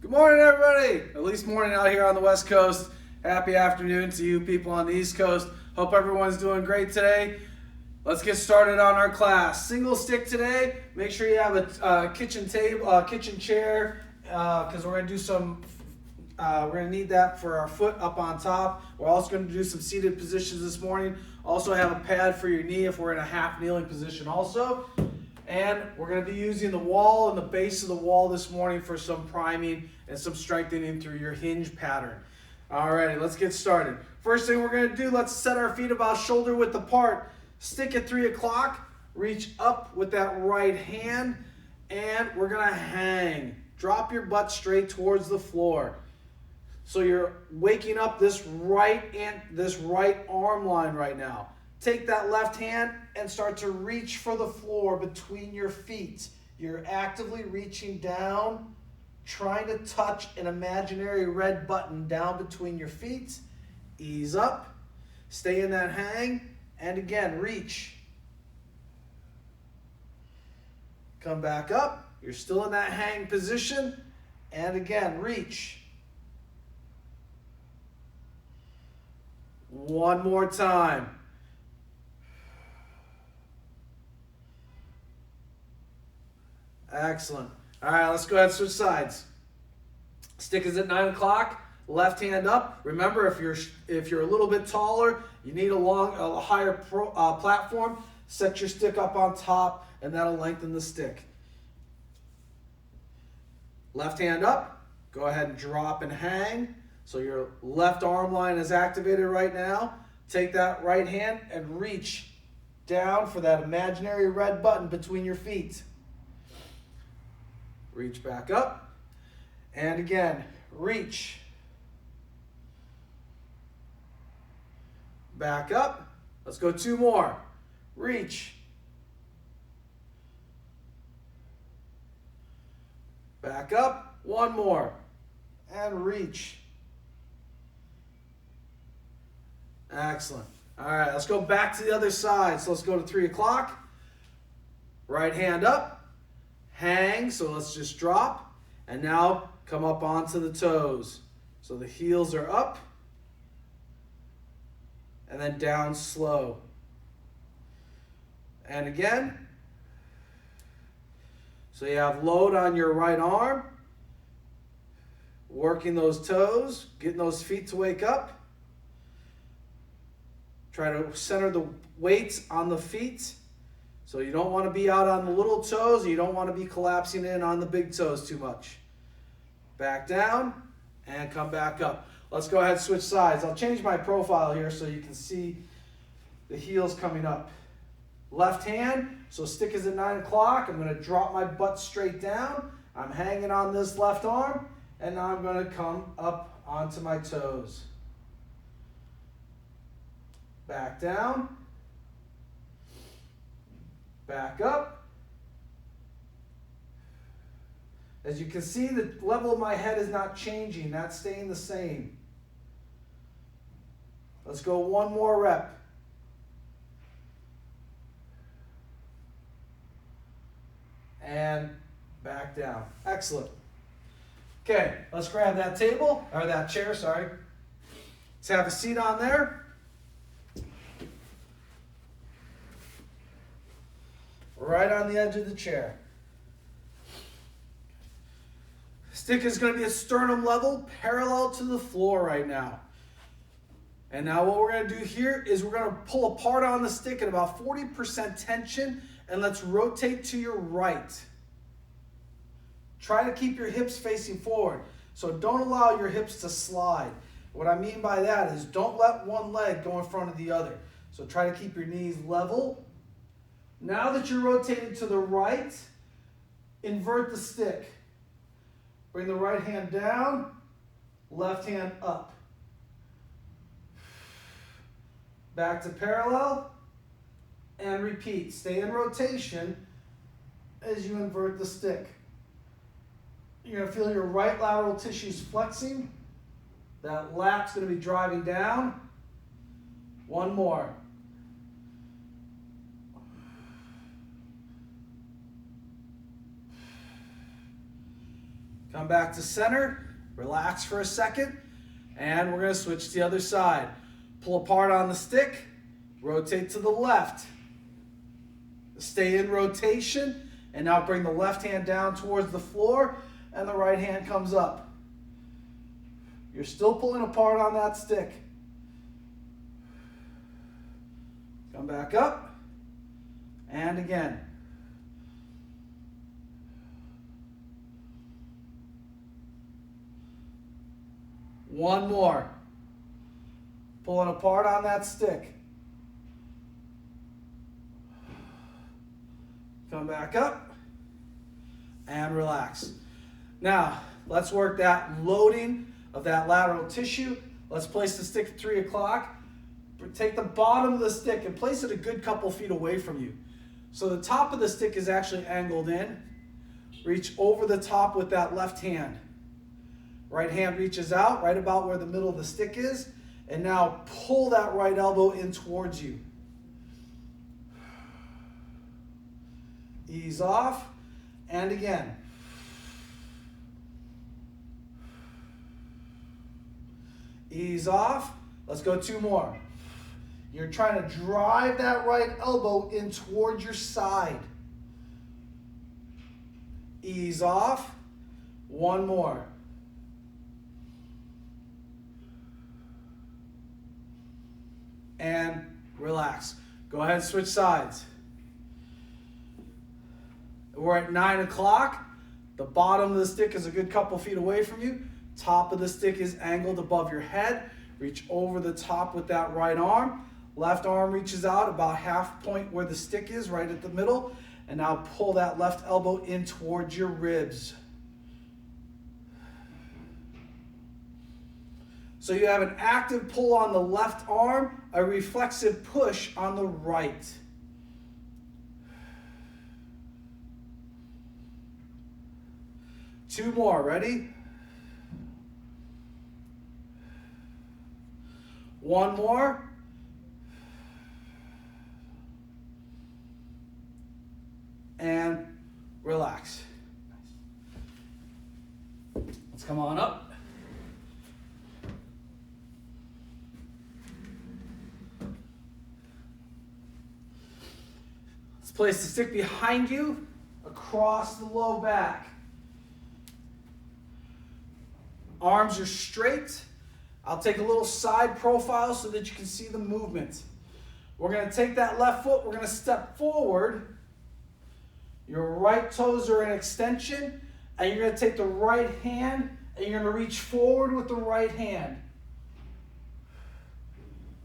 Good morning, everybody. At least morning out here on the West Coast. Happy afternoon to you people on the East Coast. Hope everyone's doing great today. Let's get started on our class. Single stick today. Make sure you have a kitchen table, kitchen chair, because we're gonna do some. We're gonna need that for our foot up on top. We're also gonna do some seated positions this morning. Also have a pad for your knee if we're in a half kneeling position also. And we're going to be using the wall and the base of the wall this morning for some priming and some strengthening through your hinge pattern. Alrighty, let's get started. First thing we're going to do, let's set our feet about shoulder width apart. Stick at 3 o'clock, reach up with that right hand, and we're going to hang. Drop your butt straight towards the floor. So you're waking up this right arm line right now. Take that left hand and start to reach for the floor between your feet. You're actively reaching down, trying to touch an imaginary red button down between your feet. Ease up, stay in that hang, and again, reach. Come back up, you're still in that hang position, and again, reach. One more time. Excellent. All right, let's go ahead and switch sides. Stick is at 9 o'clock. Left hand up. Remember, if you're a little bit taller, you need a higher platform. Set your stick up on top, and that'll lengthen the stick. Left hand up. Go ahead and drop and hang. So your left arm line is activated right now. Take that right hand and reach down for that imaginary red button between your feet. Reach back up, and again, reach. Back up. Let's go 2 more. Reach. Back up. 1 more. And reach. Excellent. All right, let's go back to the other side. So let's go to 3 o'clock. Right hand up. Hang, so let's just drop, and now come up onto the toes. So the heels are up, and then down slow. And again. So you have load on your right arm, working those toes, getting those feet to wake up. Try to center the weights on the feet. So you don't want to be out on the little toes. You don't want to be collapsing in on the big toes too much. Back down and come back up. Let's go ahead and switch sides. I'll change my profile here so you can see the heels coming up. Left hand, so stick is at 9 o'clock. I'm going to drop my butt straight down. I'm hanging on this left arm, and now I'm going to come up onto my toes. Back down. Back up. As you can see, the level of my head is not changing. That's staying the same. Let's go 1 more rep. And back down. Excellent. Okay, let's grab that table, or that chair, sorry. Let's have a seat on there. Right on the edge of the chair. Stick is going to be at sternum level, parallel to the floor right now. And now what we're going to do here is we're going to pull apart on the stick at about 40% tension, and let's rotate to your right. Try to keep your hips facing forward. So don't allow your hips to slide. What I mean by that is don't let one leg go in front of the other. So try to keep your knees level. Now that you're rotating to the right, invert the stick. Bring the right hand down, left hand up. Back to parallel, and repeat. Stay in rotation as you invert the stick. You're going to feel your right lateral tissues flexing. That lap's going to be driving down. 1 more. Come back to center, relax for a second, and we're going to switch to the other side. Pull apart on the stick, rotate to the left. Stay in rotation, and now bring the left hand down towards the floor, and the right hand comes up. You're still pulling apart on that stick. Come back up, and again. One more. Pulling apart on that stick. Come back up and relax. Now, let's work that loading of that lateral tissue. Let's place the stick at 3 o'clock. Take the bottom of the stick and place it a good couple feet away from you. So the top of the stick is actually angled in. Reach over the top with that left hand. Right hand reaches out right about where the middle of the stick is, and now pull that right elbow in towards you. Ease off, and again. Ease off. Let's go 2 more. You're trying to drive that right elbow in towards your side. Ease off. 1 more. And relax. Go ahead and switch sides. We're at 9 o'clock. The bottom of the stick is a good couple feet away from you. Top of the stick is angled above your head. Reach over the top with that right arm. Left arm reaches out about half point where the stick is, right at the middle. And now pull that left elbow in towards your ribs. So you have an active pull on the left arm, a reflexive push on the right. Two more, ready? One more. And relax. Let's come on up. Let's place the stick behind you, across the low back. Arms are straight. I'll take a little side profile so that you can see the movement. We're going to take that left foot, we're going to step forward. Your right toes are in extension, and you're going to take the right hand and you're going to reach forward with the right hand.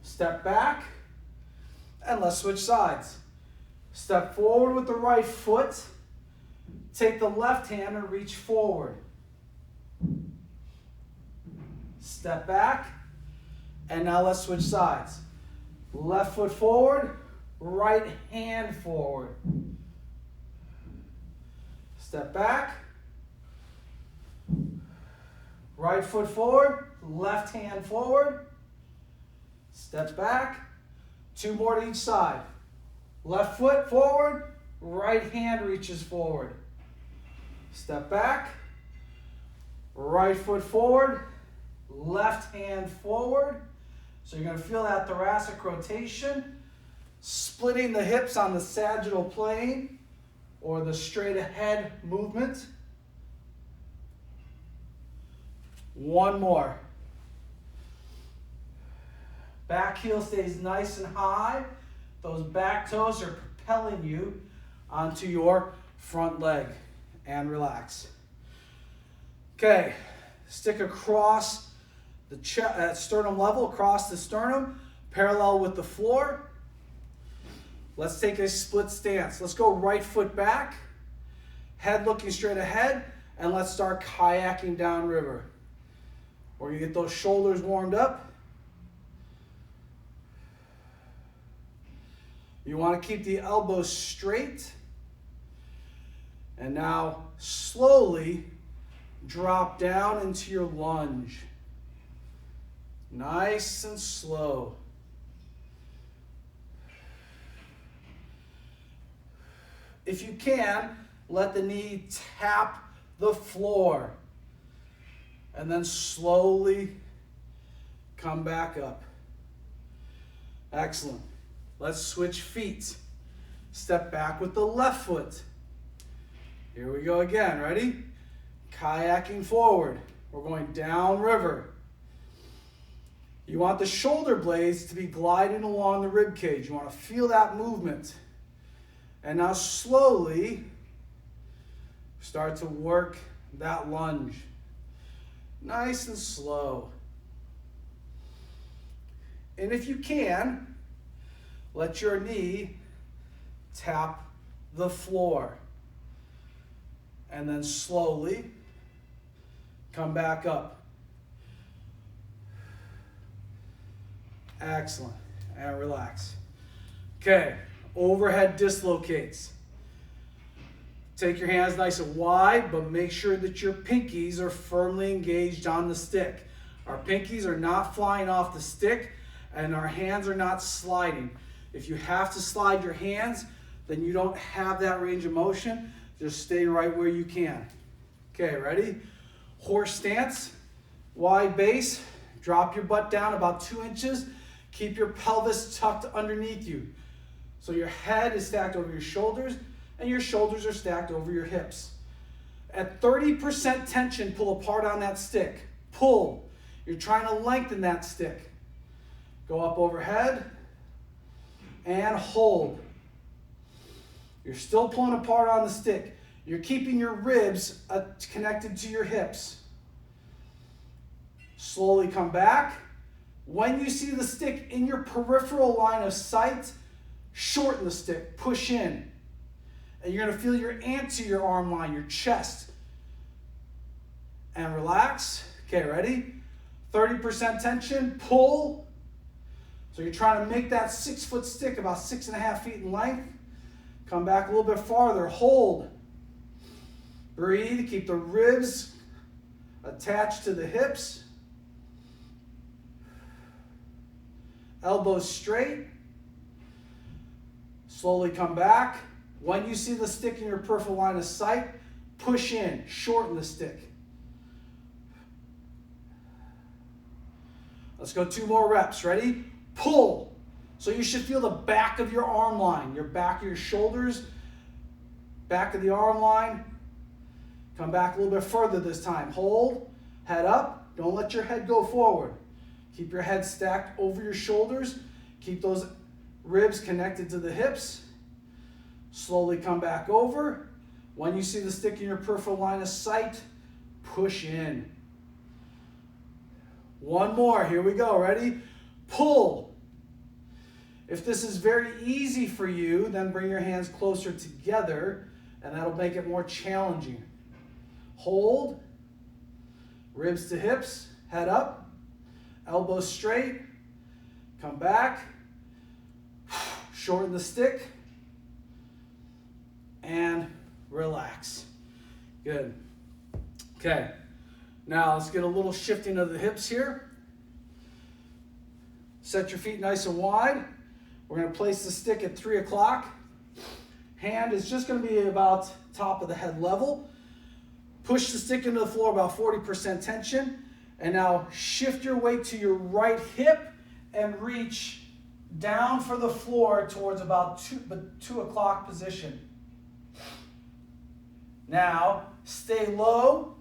Step back, and let's switch sides. Step forward with the right foot. Take the left hand and reach forward. Step back, and now let's switch sides. Left foot forward, right hand forward. Step back, right foot forward, left hand forward. Step back, 2 more to each side. Left foot forward, right hand reaches forward. Step back, right foot forward, left hand forward. So you're going to feel that thoracic rotation, splitting the hips on the sagittal plane or the straight ahead movement. 1 more. Back heel stays nice and high. Those back toes are propelling you onto your front leg. And relax. Okay, stick across the at sternum level, across the sternum, parallel with the floor. Let's take a split stance. Let's go right foot back, head looking straight ahead, and let's start kayaking downriver. We're going to get those shoulders warmed up. You want to keep the elbows straight. And now slowly drop down into your lunge. Nice and slow. If you can, let the knee tap the floor. and then slowly come back up. Excellent. Let's switch feet. Step back with the left foot. Here we go again. Ready? Kayaking forward. We're going down river. You want the shoulder blades to be gliding along the rib cage. You want to feel that movement. And now slowly start to work that lunge. Nice and slow. And if you can, let your knee tap the floor. And then slowly come back up. Excellent. And relax. Okay, overhead dislocates. Take your hands nice and wide, but make sure that your pinkies are firmly engaged on the stick. Our pinkies are not flying off the stick, and our hands are not sliding. If you have to slide your hands, then you don't have that range of motion. Just stay right where you can. Okay, ready? Horse stance, wide base. Drop your butt down about 2 inches. Keep your pelvis tucked underneath you. So your head is stacked over your shoulders, and your shoulders are stacked over your hips. At 30% tension, pull apart on that stick. Pull. You're trying to lengthen that stick. Go up overhead and hold. You're still pulling apart on the stick. You're keeping your ribs connected to your hips. Slowly come back. When you see the stick in your peripheral line of sight, shorten the stick, push in. And you're going to feel your anterior arm line, your chest. And relax. Okay, ready? 30% tension, pull. So you're trying to make that 6-foot stick about 6.5 feet in length. Come back a little bit farther, hold. Breathe, keep the ribs attached to the hips. Elbows straight. Slowly come back. When you see the stick in your peripheral line of sight, push in, shorten the stick. Let's go 2 more reps. Ready? Pull. So you should feel the back of your arm line, your back of your shoulders, back of the arm line. Come back a little bit further this time. Hold, head up. Don't let your head go forward. Keep your head stacked over your shoulders. Keep those ribs connected to the hips. Slowly come back over. When you see the stick in your peripheral line of sight, push in. 1 more. Here we go. Ready? Pull. If this is very easy for you, then bring your hands closer together, and that'll make it more challenging. Hold. Ribs to hips. Head up. Elbows straight. Come back. Shorten the stick. And relax. Good. Okay. Now let's get a little shifting of the hips here. Set your feet nice and wide. We're going to place the stick at 3 o'clock. Hand is just going to be about top of the head level. Push the stick into the floor about 40% tension. And now shift your weight to your right hip and reach down for the floor towards about 2 o'clock position. Now stay low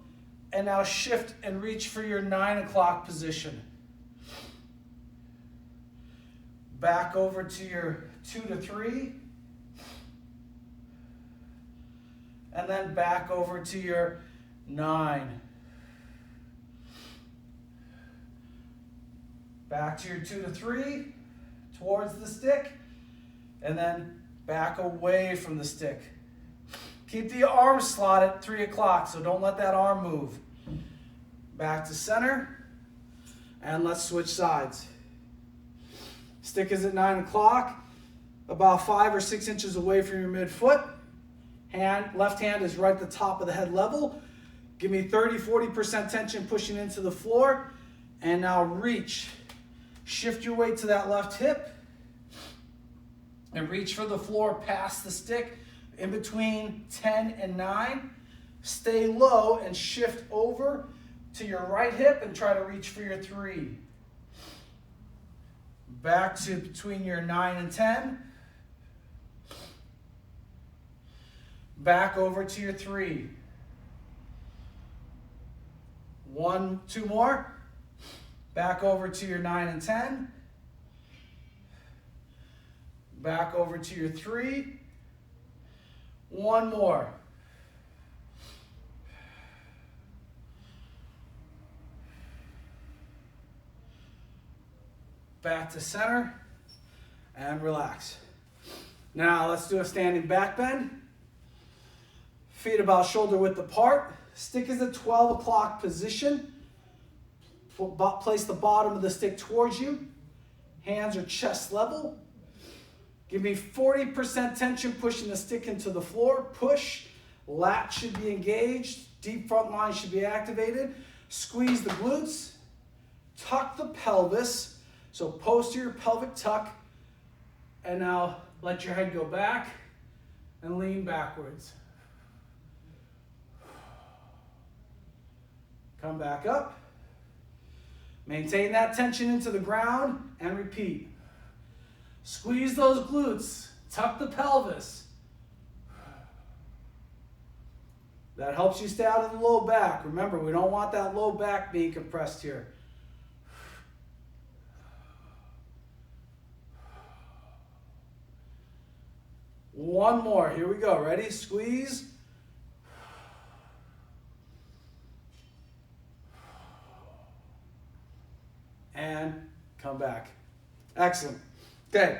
and now shift and reach for your 9 o'clock position. Back over to your 2 to 3. And then back over to your 9. Back to your 2 to 3, towards the stick, and then back away from the stick. Keep the arm slot at 3 o'clock, so don't let that arm move. Back to center, and let's switch sides. Stick is at 9 o'clock, about 5 or 6 inches away from your midfoot. Left hand is right at the top of the head level. Give me 30-40% tension pushing into the floor, and now reach. Shift your weight to that left hip and reach for the floor past the stick in between 10 and 9. Stay low and shift over to your right hip and try to reach for your 3. Back to between your 9 and 10. Back over to your 3. 1, 2 more. Back over to your 9 and 10. Back over to your 3. 1 more. Back to center and relax. Now let's do a standing back bend. Feet about shoulder width apart. Stick is a 12 o'clock position. Place the bottom of the stick towards you. Hands are chest level. Give me 40% tension pushing the stick into the floor. Push. Lat should be engaged. Deep front line should be activated. Squeeze the glutes. Tuck the pelvis. So posterior pelvic tuck. And now let your head go back and lean backwards. Come back up. Maintain that tension into the ground and repeat. Squeeze those glutes. Tuck the pelvis. That helps you stay out of the low back. Remember, we don't want that low back being compressed here. One more. Here we go. Ready? Squeeze. And come back. Excellent. Okay.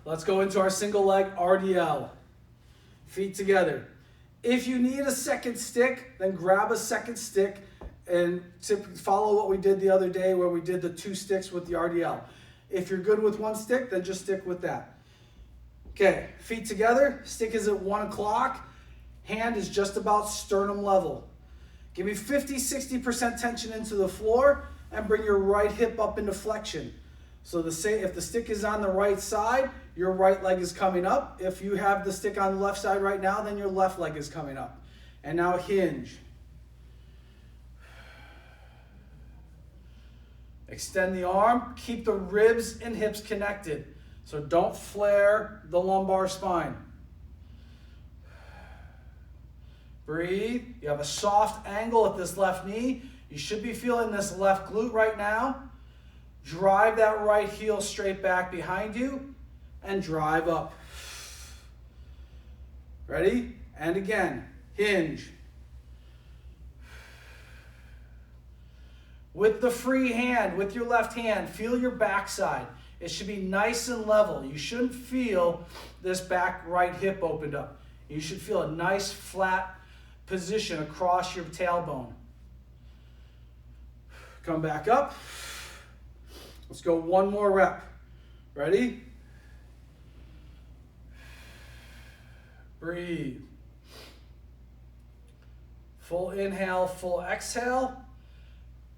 Let's go into our single leg RDL. Feet together. If you need a second stick, then grab a second stick and follow what we did the other day where we did the 2 sticks with the RDL. If you're good with 1 stick, then just stick with that. Okay, feet together. Stick is at 1 o'clock. Hand is just about sternum level. Give me 50-60% tension into the floor and bring your right hip up into flexion. So if the stick is on the right side, your right leg is coming up. If you have the stick on the left side right now, then your left leg is coming up. And now hinge. Extend the arm. Keep the ribs and hips connected. So don't flare the lumbar spine. Breathe. You have a soft angle at this left knee. You should be feeling this left glute right now. Drive that right heel straight back behind you and drive up. Ready? And again, hinge. With the free hand, with your left hand, feel your backside. It should be nice and level. You shouldn't feel this back right hip opened up. You should feel a nice flat position across your tailbone. Come back up. Let's go 1 more rep. Ready? Breathe. Full inhale, full exhale.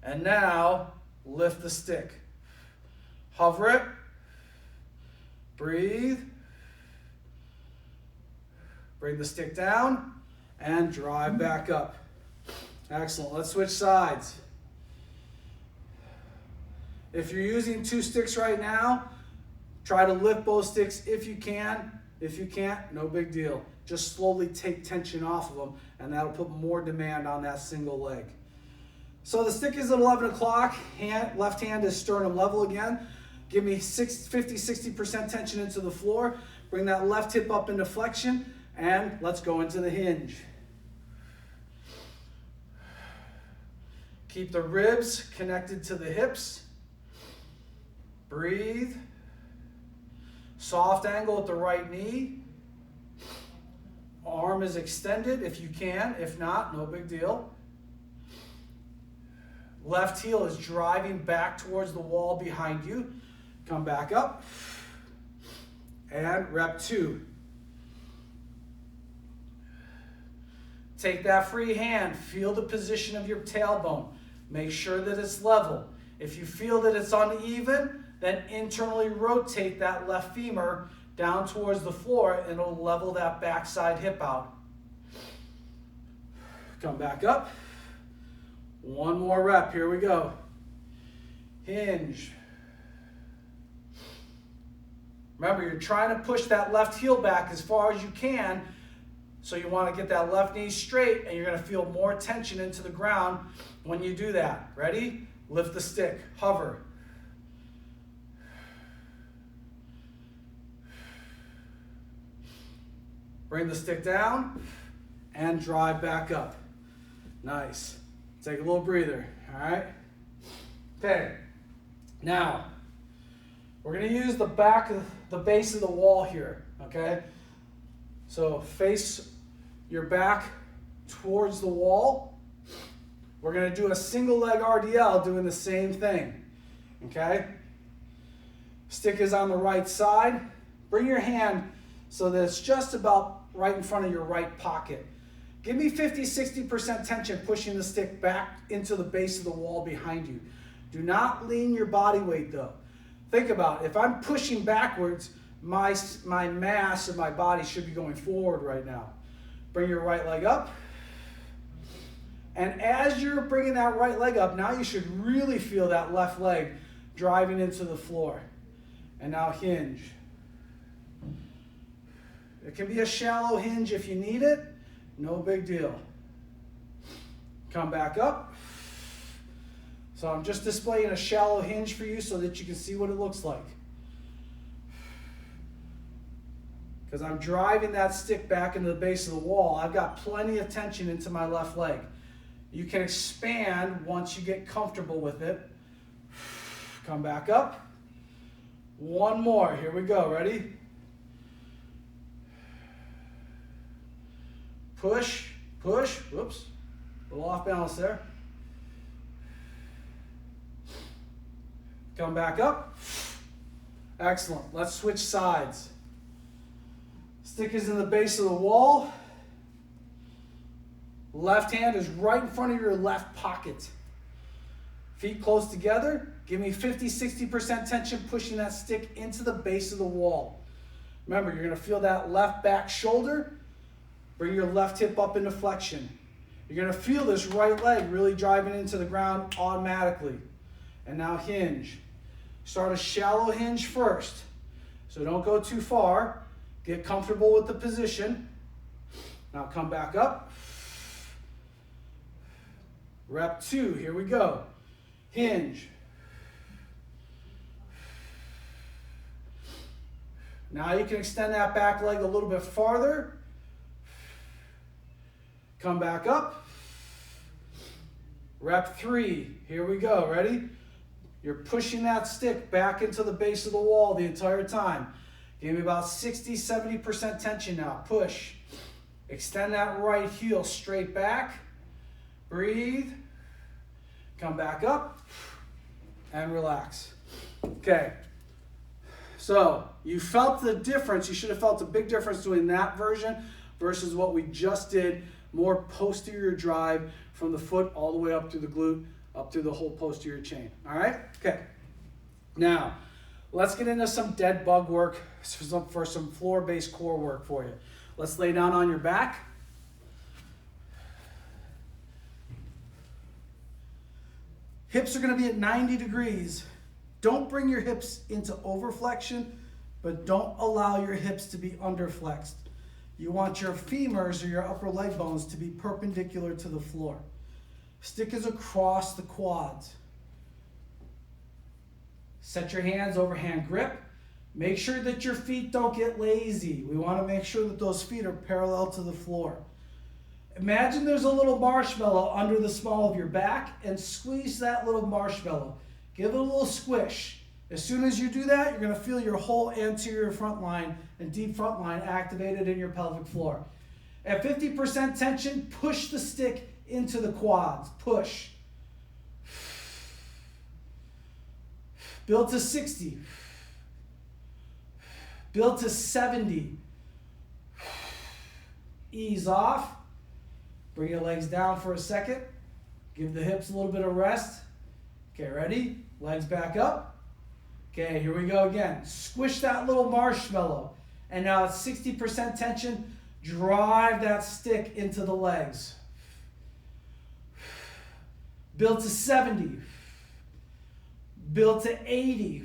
And now lift the stick. Hover it. Breathe. Bring the stick down and drive back up. Excellent. Let's switch sides. If you're using 2 sticks right now, try to lift both sticks if you can. If you can't, no big deal. Just slowly take tension off of them, and that'll put more demand on that single leg. So the stick is at 11 o'clock. Left hand is sternum level again. Give me 50-60% tension into the floor. Bring that left hip up into flexion, and let's go into the hinge. Keep the ribs connected to the hips. Breathe. Soft angle at the right knee. Arm is extended if you can. If not, no big deal. Left heel is driving back towards the wall behind you. Come back up. And rep 2. Take that free hand. Feel the position of your tailbone. Make sure that it's level. If you feel that it's uneven, then internally rotate that left femur down towards the floor and it'll level that backside hip out. Come back up. One more rep, here we go. Hinge. Remember, you're trying to push that left heel back as far as you can, so you want to get that left knee straight, and you're going to feel more tension into the ground when you do that. Ready? Lift the stick, hover. Bring the stick down and drive back up. Nice. Take a little breather, all right? Okay, now we're going to use the back of the base of the wall here, okay? So face your back towards the wall. We're going to do a single leg RDL doing the same thing, okay? Stick is on the right side. Bring your hand so that it's just about right in front of your right pocket. Give me 50-60% tension pushing the stick back into the base of the wall behind you. Do not lean your body weight though. Think about it. If I'm pushing backwards, my mass of my body should be going forward right now. Bring your right leg up. And as you're bringing that right leg up, now you should really feel that left leg driving into the floor. And now hinge. It can be a shallow hinge if you need it. No big deal. Come back up. So I'm just displaying a shallow hinge for you so that you can see what it looks like. Because I'm driving that stick back into the base of the wall, I've got plenty of tension into my left leg. You can expand once you get comfortable with it. Come back up. One more. Here we go. Ready? Push, push. Whoops. A little off balance there. Come back up. Excellent. Let's switch sides. Stick is in the base of the wall. Left hand is right in front of your left pocket. Feet close together. Give me 50-60% tension pushing that stick into the base of the wall. Remember, you're going to feel that left back shoulder. Bring your left hip up into flexion. You're going to feel this right leg really driving into the ground automatically. And now hinge. Start a shallow hinge first. So don't go too far. Get comfortable with the position. Now come back up. Rep 2, here we go. Hinge. Now you can extend that back leg a little bit farther. Come back up. Rep 3, here we go, ready? You're pushing that stick back into the base of the wall the entire time. Give me about 60-70% tension now. Push. Extend that right heel straight back. Breathe. Come back up. And relax. Okay. So, you felt the difference. You should have felt a big difference doing that version versus what we just did. More posterior drive from the foot all the way up through the glute, up through the whole posterior chain. All right? Okay. Now, let's get into some dead bug work for some floor-based core work for you. Let's lay down on your back. Hips are going to be at 90 degrees. Don't bring your hips into overflexion, but don't allow your hips to be underflexed. You want your femurs or your upper leg bones to be perpendicular to the floor. Stick is across the quads. Set your hands over hand grip. Make sure that your feet don't get lazy. We want to make sure that those feet are parallel to the floor. Imagine there's a little marshmallow under the small of your back and squeeze that little marshmallow. Give it a little squish. As soon as you do that, you're going to feel your whole anterior front line and deep front line activated in your pelvic floor. At 50% tension, push the stick into the quads. Push. Build to 60. Build to 70. Ease off. Bring your legs down for a second. Give the hips a little bit of rest. Okay, ready? Legs back up. Okay, here we go again. Squish that little marshmallow. And now at 60% tension, drive that stick into the legs. Build to 70. Build to 80.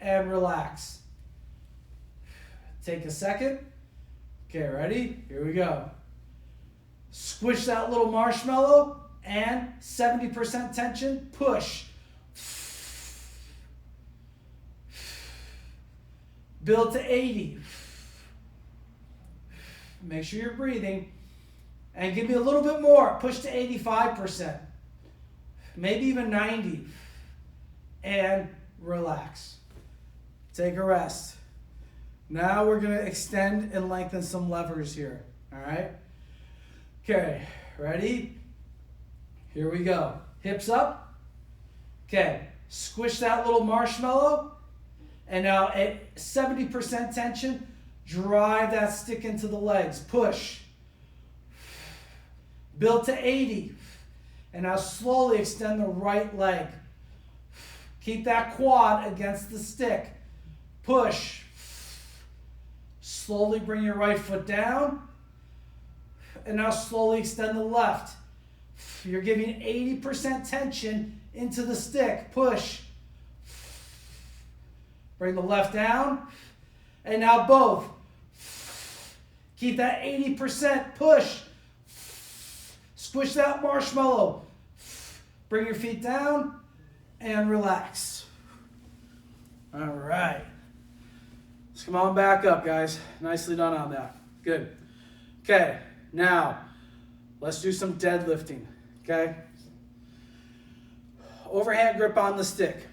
And relax. Take a second. Okay, ready? Here we go. Squish that little marshmallow and 70% tension, push. Build to 80. Make sure you're breathing. And give me a little bit more. Push to 85%. Maybe even 90. And relax. Take a rest. Now we're going to extend and lengthen some levers here. All right? Okay, ready? Here we go. Hips up. Okay, squish that little marshmallow. And now at 70% tension, drive that stick into the legs. Push. Build to 80. And now slowly extend the right leg. Keep that quad against the stick. Push. Slowly bring your right foot down. And now slowly extend the left. You're giving 80% tension into the stick. Push. Bring the left down. And now both. Keep that 80%. Push. Squish that marshmallow. Bring your feet down and relax. All right. Let's come on back up, guys. Nicely done on that. Good. Okay, now let's do some deadlifting. Okay? Overhand grip on the stick.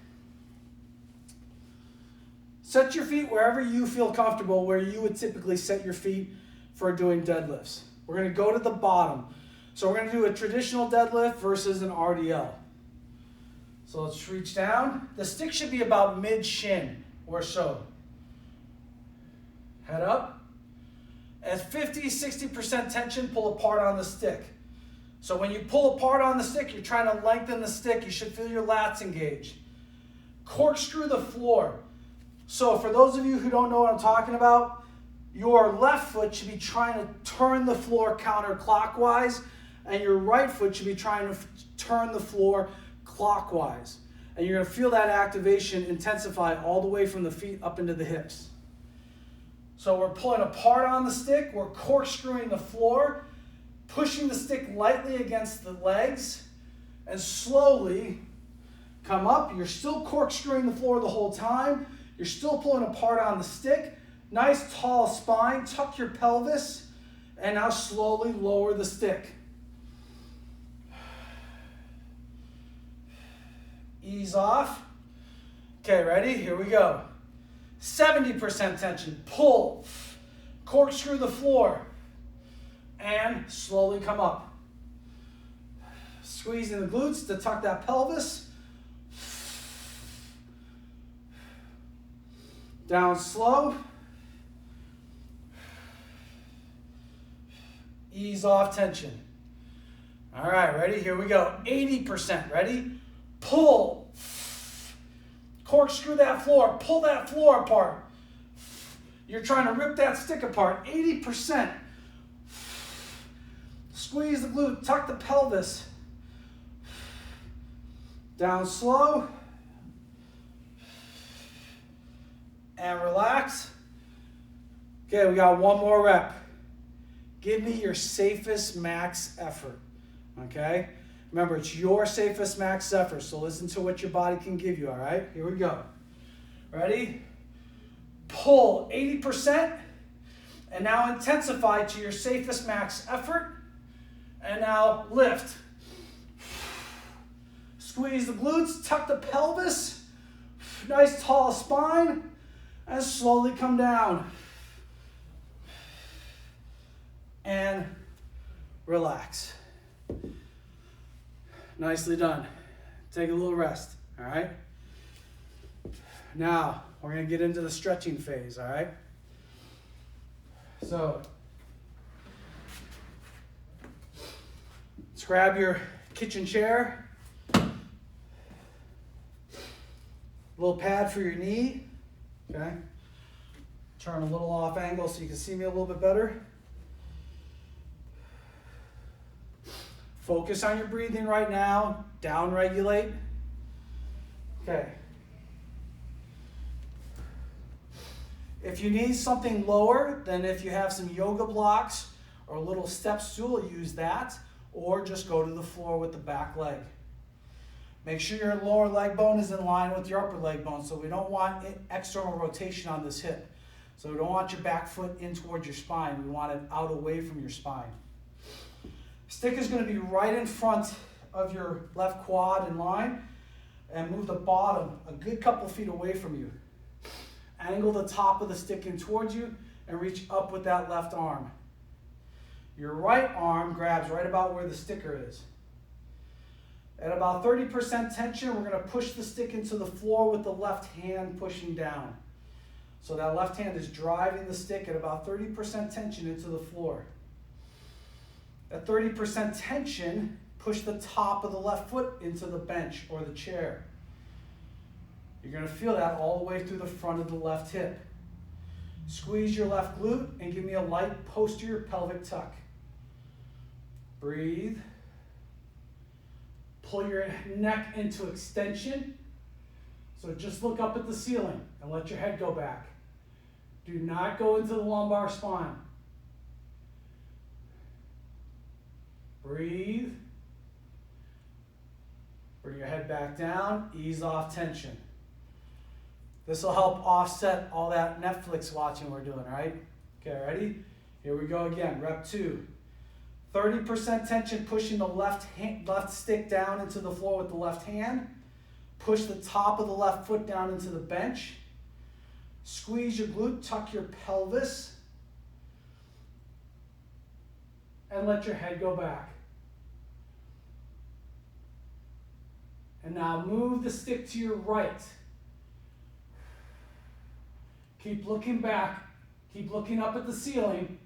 Set your feet wherever you feel comfortable, where you would typically set your feet for doing deadlifts. We're going to go to the bottom. So we're going to do a traditional deadlift versus an RDL. So let's reach down. The stick should be about mid-shin or so. Head up. At 50-60% tension, pull apart on the stick. So when you pull apart on the stick, you're trying to lengthen the stick. You should feel your lats engaged. Corkscrew the floor. So for those of you who don't know what I'm talking about, your left foot should be trying to turn the floor counterclockwise, and your right foot should be trying to turn the floor clockwise. And you're going to feel that activation intensify all the way from the feet up into the hips. So we're pulling apart on the stick, we're corkscrewing the floor, pushing the stick lightly against the legs, and slowly come up. You're still corkscrewing the floor the whole time. You're still pulling apart on the stick. Nice tall spine, tuck your pelvis, and now slowly lower the stick. Ease off. Okay, ready? Here we go. 70% tension, pull, corkscrew the floor, and slowly come up. Squeezing the glutes to tuck that pelvis. Down slow. Ease off tension. All right, ready? Here we go. 80%, ready? Pull. Corkscrew that floor, pull that floor apart. You're trying to rip that stick apart. 80%. Squeeze the glute, tuck the pelvis. Down slow. And relax. Okay, we got one more rep. Give me your safest max effort. Okay? Remember, it's your safest max effort, so listen to what your body can give you, all right? Here we go. Ready? Pull 80%, and now intensify to your safest max effort, and now lift. Squeeze the glutes, tuck the pelvis, nice tall spine, and slowly come down. And relax. Nicely done. Take a little rest, all right? Now, we're going to get into the stretching phase, all right? So, let's grab your kitchen chair. A little pad for your knee, okay? Turn a little off angle so you can see me a little bit better. Focus on your breathing right now. Down regulate. Okay. If you need something lower, then if you have some yoga blocks or a little step stool, use that, or just go to the floor with the back leg. Make sure your lower leg bone is in line with your upper leg bone, so we don't want external rotation on this hip. So we don't want your back foot in towards your spine. We want it out away from your spine. Stick is going to be right in front of your left quad in line, and move the bottom a good couple feet away from you. Angle the top of the stick in towards you and reach up with that left arm. Your right arm grabs right about where the sticker is. At about 30% tension, we're going to push the stick into the floor with the left hand pushing down. So that left hand is driving the stick at about 30% tension into the floor. At 30% tension, push the top of the left foot into the bench or the chair. You're going to feel that all the way through the front of the left hip. Squeeze your left glute and give me a light posterior pelvic tuck. Breathe. Pull your neck into extension. So just look up at the ceiling and let your head go back. Do not go into the lumbar spine. Breathe. Bring your head back down. Ease off tension. This will help offset all that Netflix watching we're doing, right? Okay, ready? Here we go again. Rep 2. 30% tension, pushing the left stick down into the floor with the left hand. Push the top of the left foot down into the bench. Squeeze your glute, tuck your pelvis. And let your head go back. And now move the stick to your right. Keep looking back. Keep looking up at the ceiling.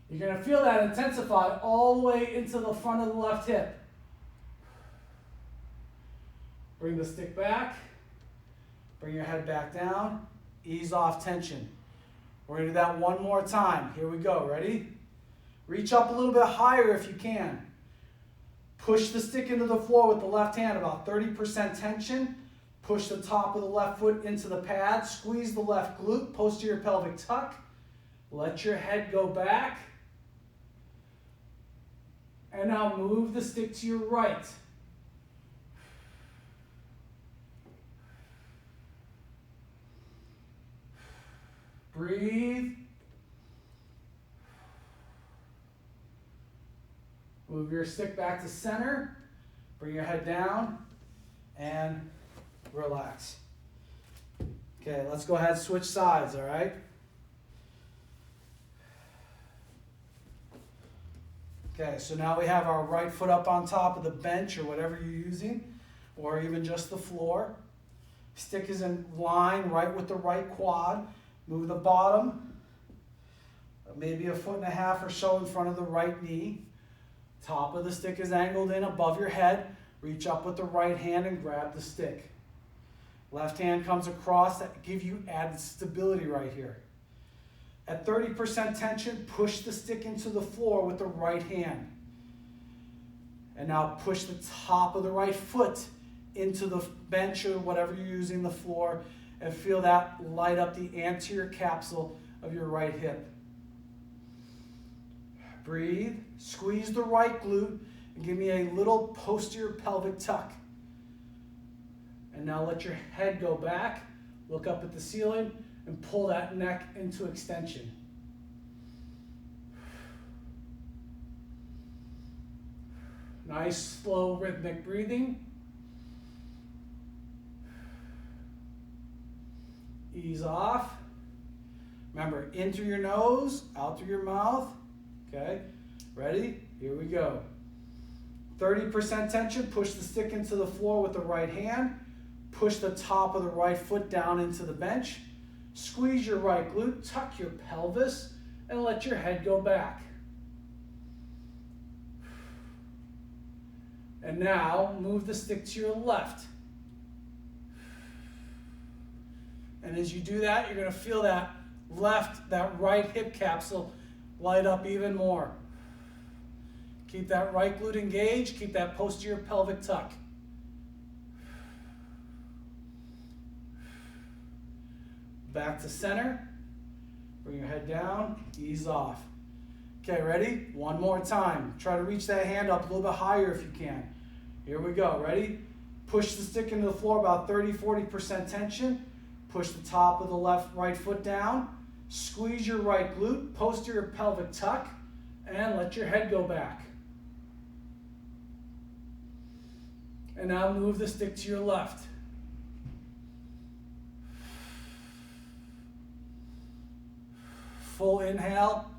You're going to feel that intensify all the way into the front of the left hip. Bring the stick back. Bring your head back down. Ease off tension. We're going to do that one more time. Here we go. Ready? Reach up a little bit higher if you can. Push the stick into the floor with the left hand, about 30% tension. Push the top of the left foot into the pad. Squeeze the left glute, posterior pelvic tuck. Let your head go back. And now move the stick to your right. Breathe. Move your stick back to center. Bring your head down and relax. Okay, let's go ahead and switch sides, all right? Okay, so now we have our right foot up on top of the bench or whatever you're using, or even just the floor. Stick is in line right with the right quad. Move the bottom, maybe 1.5 feet or so in front of the right knee. Top of the stick is angled in above your head. Reach up with the right hand and grab the stick. Left hand comes across, that give you added stability right here. At 30% tension, push the stick into the floor with the right hand. And now push the top of the right foot into the bench or whatever you're using, the floor, and feel that light up the anterior capsule of your right hip. Breathe, squeeze the right glute, and give me a little posterior pelvic tuck. And now let your head go back, look up at the ceiling, and pull that neck into extension. Nice, slow, rhythmic breathing. Ease off. Remember, in through your nose, out through your mouth. Okay, ready? Here we go. 30% tension, push the stick into the floor with the right hand. Push the top of the right foot down into the bench. Squeeze your right glute, tuck your pelvis, and let your head go back. And now, move the stick to your left. And as you do that, you're going to feel that right hip capsule light up even more. Keep that right glute engaged. Keep that posterior pelvic tuck. Back to center. Bring your head down. Ease off. Okay, ready? One more time. Try to reach that hand up a little bit higher if you can. Here we go. Ready? Push the stick into the floor about 30-40% tension. Push the top of the right foot down. Squeeze your right glute, posterior pelvic tuck, and let your head go back. And now move the stick to your left. Full inhale,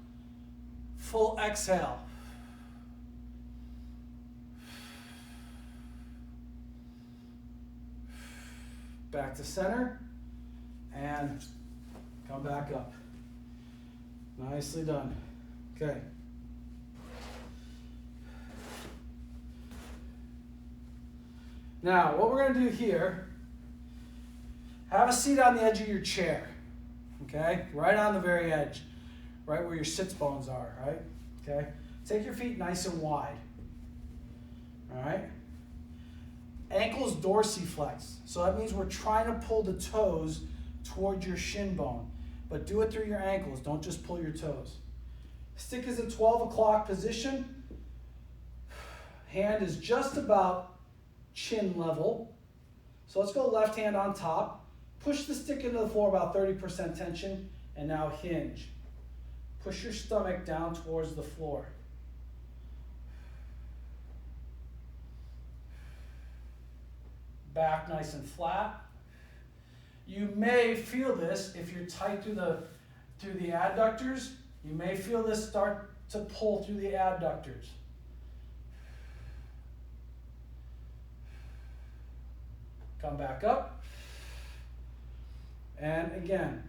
full exhale. Back to center, and come back up. Nicely done. Okay. Now, what we're going to do here, have a seat on the edge of your chair. Okay? Right on the very edge. Right where your sits bones are, right? Okay? Take your feet nice and wide. All right? Ankles dorsiflex. So that means we're trying to pull the toes towards your shin bone. But do it through your ankles. Don't just pull your toes. Stick is in 12 o'clock position. Hand is just about chin level. So let's go left hand on top. Push the stick into the floor about 30% tension. And now hinge. Push your stomach down towards the floor. Back nice and flat. You may feel this if you're tight through the adductors. You may feel this start to pull through the adductors. Come back up. And again.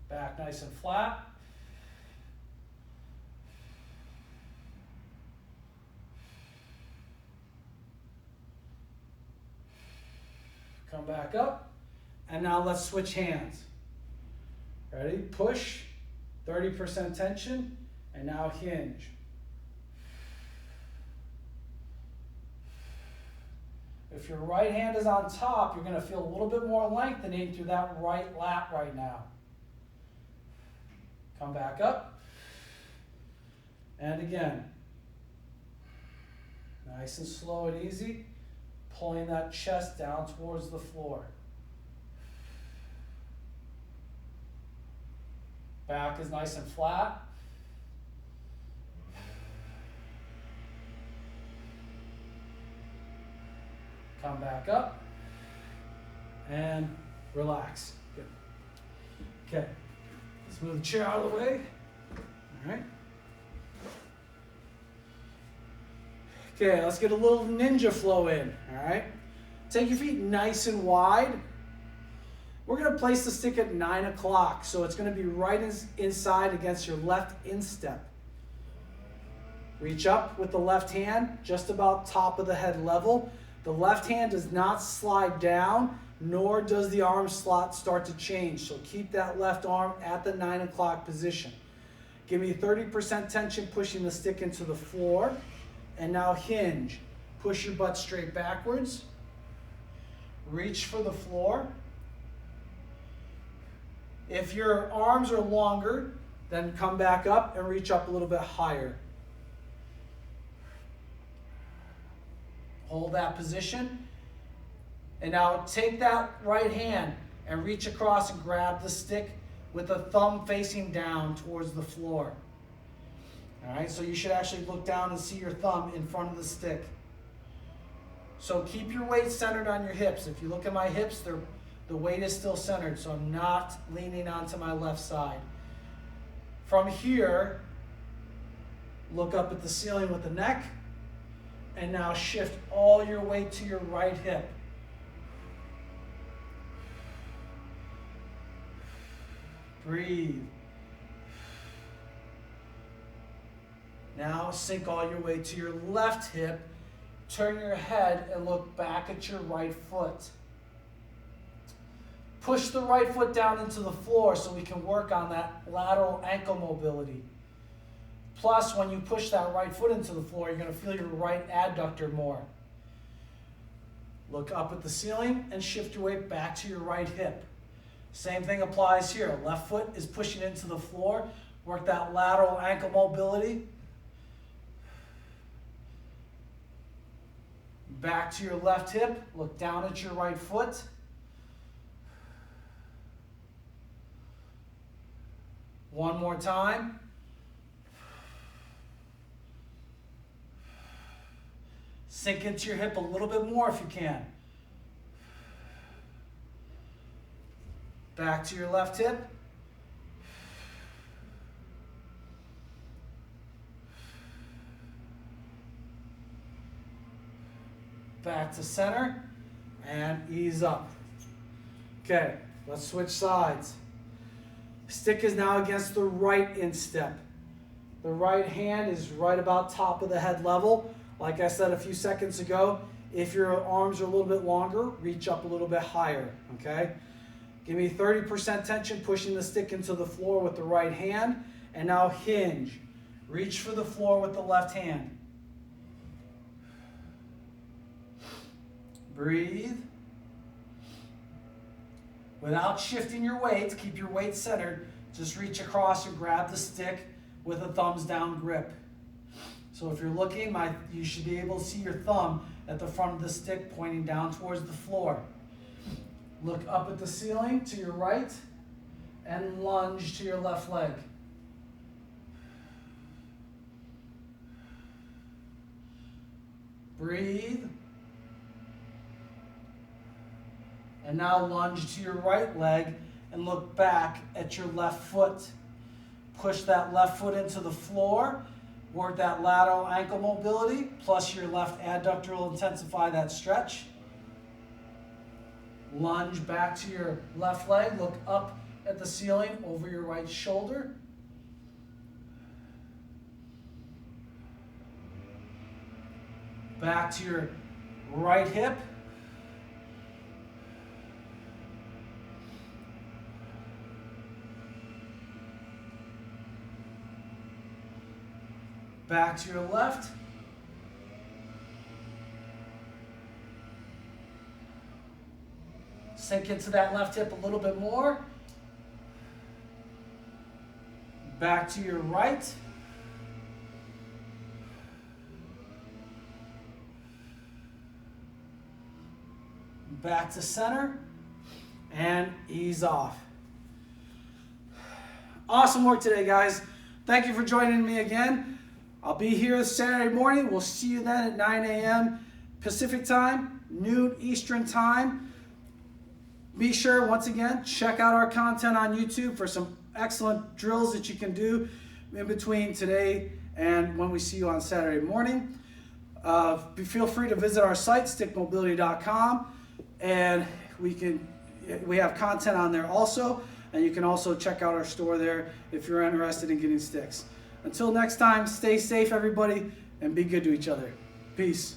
Back nice and flat. Come back up. And now let's switch hands. Ready? Push, 30% tension, and now hinge. If your right hand is on top, you're going to feel a little bit more lengthening through that right lat right now. Come back up. And again. Nice and slow and easy. Pulling that chest down towards the floor. Back is nice and flat. Come back up. And relax. Good. Okay. Let's move the chair out of the way. All right. Okay, let's get a little ninja flow in. All right. Take your feet nice and wide. We're going to place the stick at 9 o'clock, so it's going to be right inside against your left instep. Reach up with the left hand, just about top of the head level. The left hand does not slide down, nor does the arm slot start to change. So keep that left arm at the 9 o'clock position. Give me 30% tension pushing the stick into the floor. And now hinge. Push your butt straight backwards. Reach for the floor. If your arms are longer, then come back up and reach up a little bit higher. Hold that position. And now take that right hand and reach across and grab the stick with the thumb facing down towards the floor. All right, so you should actually look down and see your thumb in front of the stick. So keep your weight centered on your hips. If you look at my hips, the weight is still centered, so I'm not leaning onto my left side. From here, look up at the ceiling with the neck, and now shift all your weight to your right hip. Breathe. Now sink all your weight to your left hip. Turn your head and look back at your right foot. Push the right foot down into the floor so we can work on that lateral ankle mobility. Plus, when you push that right foot into the floor, you're going to feel your right adductor more. Look up at the ceiling and shift your weight back to your right hip. Same thing applies here. Left foot is pushing into the floor. Work that lateral ankle mobility. Back to your left hip. Look down at your right foot. One more time. Sink into your hip a little bit more if you can. Back to your left hip. Back to center and ease up. Okay, let's switch sides. Stick is now against the right instep. The right hand is right about top of the head level. Like I said a few seconds ago, if your arms are a little bit longer, reach up a little bit higher, okay? Give me 30% tension, pushing the stick into the floor with the right hand. And now hinge. Reach for the floor with the left hand. Breathe. Without shifting your weight, keep your weight centered. Just reach across and grab the stick with a thumbs down grip. So if you're looking, you should be able to see your thumb at the front of the stick pointing down towards the floor. Look up at the ceiling to your right and lunge to your left leg. Breathe. And now lunge to your right leg and look back at your left foot. Push that left foot into the floor. Work that lateral ankle mobility, plus your left adductor will intensify that stretch. Lunge back to your left leg. Look up at the ceiling over your right shoulder. Back to your right hip. Back to your left. Sink into that left hip a little bit more. Back to your right. Back to center. And ease off. Awesome work today, guys. Thank you for joining me again. I'll be here Saturday morning. We'll see you then at 9 a.m. Pacific time, noon Eastern time. Be sure, once again, check out our content on YouTube for some excellent drills that you can do in between today and when we see you on Saturday morning. Feel free to visit our site, stickmobility.com, and we have content on there also, and you can also check out our store there if you're interested in getting sticks. Until next time, stay safe, everybody, and be good to each other. Peace.